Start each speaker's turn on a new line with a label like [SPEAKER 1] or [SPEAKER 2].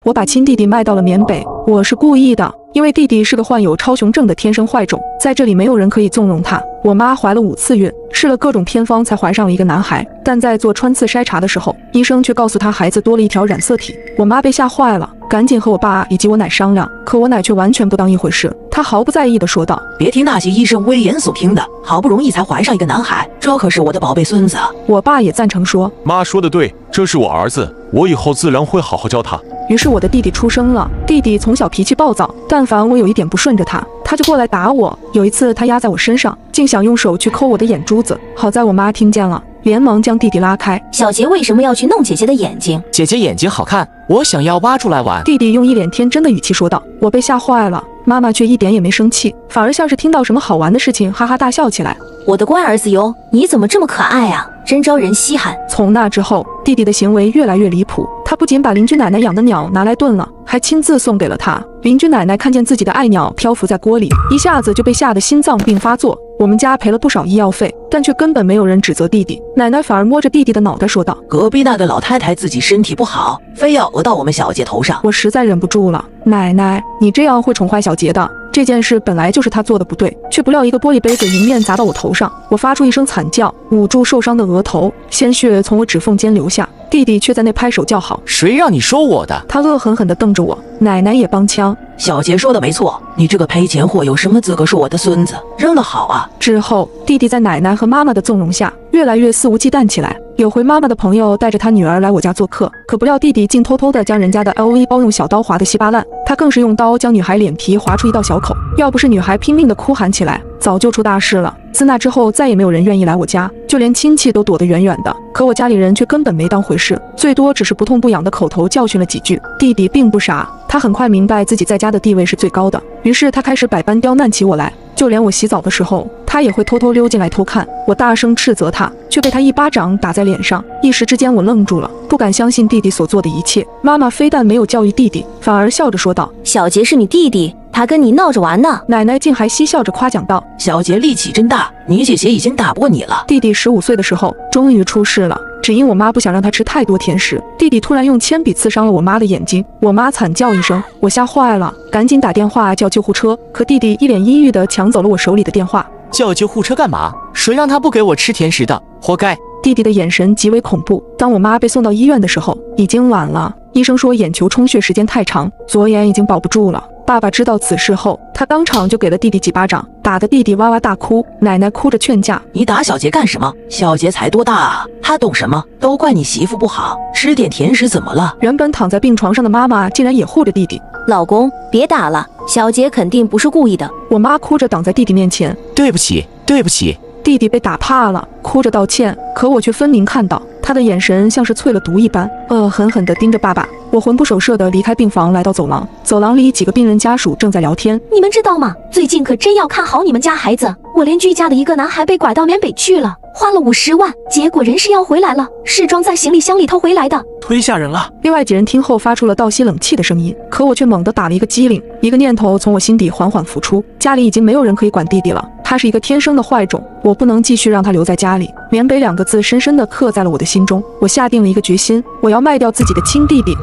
[SPEAKER 1] 我把亲弟弟卖到了缅北，我是故意的，因为弟弟是个患有超雄症的天生坏种，在这里没有人可以纵容他。我妈怀了5次孕，试了各种偏方才怀上了一个男孩，但在做穿刺筛查的时候，医生却告诉她孩子多了一条染色体。我妈被吓坏了，赶紧和我爸以及我奶商量，可我奶却完全不当一回事，她毫不在意地说道：“
[SPEAKER 2] 别听那些医生危言耸听的，好不容易才怀上一个男孩，这可是我的宝贝孙子。”
[SPEAKER 1] 我爸也赞成说：“
[SPEAKER 3] 妈说的对，这是我儿子，我以后自然会好好教他。”
[SPEAKER 1] 于是我的弟弟出生了。弟弟从小脾气暴躁，但凡我有一点不顺着他就过来打我。有一次他压在我身上，竟想用手去抠我的眼珠子，好在我妈听见了，连忙将弟弟拉开。
[SPEAKER 4] 小杰为什么要去弄姐姐的眼睛？
[SPEAKER 5] 姐姐眼睛好看，我想要挖出来玩。
[SPEAKER 1] 弟弟用一脸天真的语气说道。我被吓坏了，妈妈却一点也没生气，反而像是听到什么好玩的事情，哈哈大笑起来。
[SPEAKER 4] 我的乖儿子哟，你怎么这么可爱啊，真招人稀罕。
[SPEAKER 1] 从那之后，弟弟的行为越来越离谱，他不仅把邻居奶奶养的鸟拿来炖了，还亲自送给了他。邻居奶奶看见自己的爱鸟漂浮在锅里，一下子就被吓得心脏病发作。我们家赔了不少医药费，但却根本没有人指责弟弟。奶奶反而摸着弟弟的脑袋说道：“
[SPEAKER 2] 隔壁那个老太太自己身体不好，非要讹到我们小杰头上。”
[SPEAKER 1] 我实在忍不住了，奶奶，你这样会宠坏小杰的。这件事本来就是他做的不对，却不料一个玻璃杯子迎面砸到我头上，我发出一声惨叫，捂住受伤的额头，鲜血从我指缝间流下。弟弟却在那拍手叫好：“
[SPEAKER 5] 谁让你说我的？”
[SPEAKER 1] 他恶狠狠地瞪着我，奶奶也帮腔：“
[SPEAKER 2] 小杰说的没错，你这个赔钱货有什么资格说我的孙子？扔了好啊！”
[SPEAKER 1] 之后，弟弟在奶奶和妈妈的纵容下，越来越肆无忌惮起来。有回妈妈的朋友带着他女儿来我家做客，可不料弟弟竟偷偷地将人家的 LV 包用小刀划得稀巴烂，他更是用刀将女孩脸皮划出一道小口。要不是女孩拼命地哭喊起来，早就出大事了。自那之后，再也没有人愿意来我家，就连亲戚都躲得远远的。可我家里人却根本没当回事，最多只是不痛不痒的口头教训了几句。弟弟并不傻，他很快明白自己在家的地位是最高的，于是他开始百般刁难起我来。就连我洗澡的时候，他也会偷偷溜进来偷看。我大声斥责他，却被他一巴掌打在脸上。一时之间我愣住了，不敢相信弟弟所做的一切。妈妈非但没有教育弟弟，反而笑着说道：“
[SPEAKER 4] 小杰是你弟弟，他跟你闹着玩呢。”
[SPEAKER 1] 奶奶竟还嬉笑着夸奖道：“
[SPEAKER 2] 小杰力气真大，你姐姐已经打不过你了。”
[SPEAKER 1] 弟弟15岁的时候终于出事了，只因我妈不想让他吃太多甜食，弟弟突然用铅笔刺伤了我妈的眼睛，我妈惨叫一声，我吓坏了，赶紧打电话叫救护车。可弟弟一脸阴郁地抢走了我手里的电话。
[SPEAKER 5] 叫救护车干嘛？谁让他不给我吃甜食的？活该！
[SPEAKER 1] 弟弟的眼神极为恐怖。当我妈被送到医院的时候，已经晚了。医生说眼球充血时间太长，左眼已经保不住了。爸爸知道此事后，他当场就给了弟弟几巴掌，打得弟弟哇哇大哭。奶奶哭着劝架：“
[SPEAKER 2] 你打小杰干什么？小杰才多大啊，他懂什么？都怪你媳妇不好，吃点甜食怎么了？”
[SPEAKER 1] 原本躺在病床上的妈妈竟然也护着弟弟：“
[SPEAKER 4] 老公，别打了，小杰肯定不是故意的。”
[SPEAKER 1] 我妈哭着挡在弟弟面前：“
[SPEAKER 5] 对不起，对不起。”
[SPEAKER 1] 弟弟被打怕了，哭着道歉，可我却分明看到他的眼神像是淬了毒一般，恶狠狠地盯着爸爸。我魂不守舍地离开病房，来到走廊。走廊里几个病人家属正在聊天。
[SPEAKER 4] 你们知道吗？最近可真要看好你们家孩子，我邻居家的一个男孩被拐到缅北去了，花了50万，结果人是要回来了，是装在行李箱里头回来的，
[SPEAKER 5] 忒吓人了。
[SPEAKER 1] 另外几人听后发出了倒吸冷气的声音，可我却猛地打了一个激灵，一个念头从我心底缓缓浮出：家里已经没有人可以管弟弟了，他是一个天生的坏种，我不能继续让他留在家里。缅北2个字深深地刻在了我的心中，我下定了一个决心，我要卖掉自己的亲弟弟。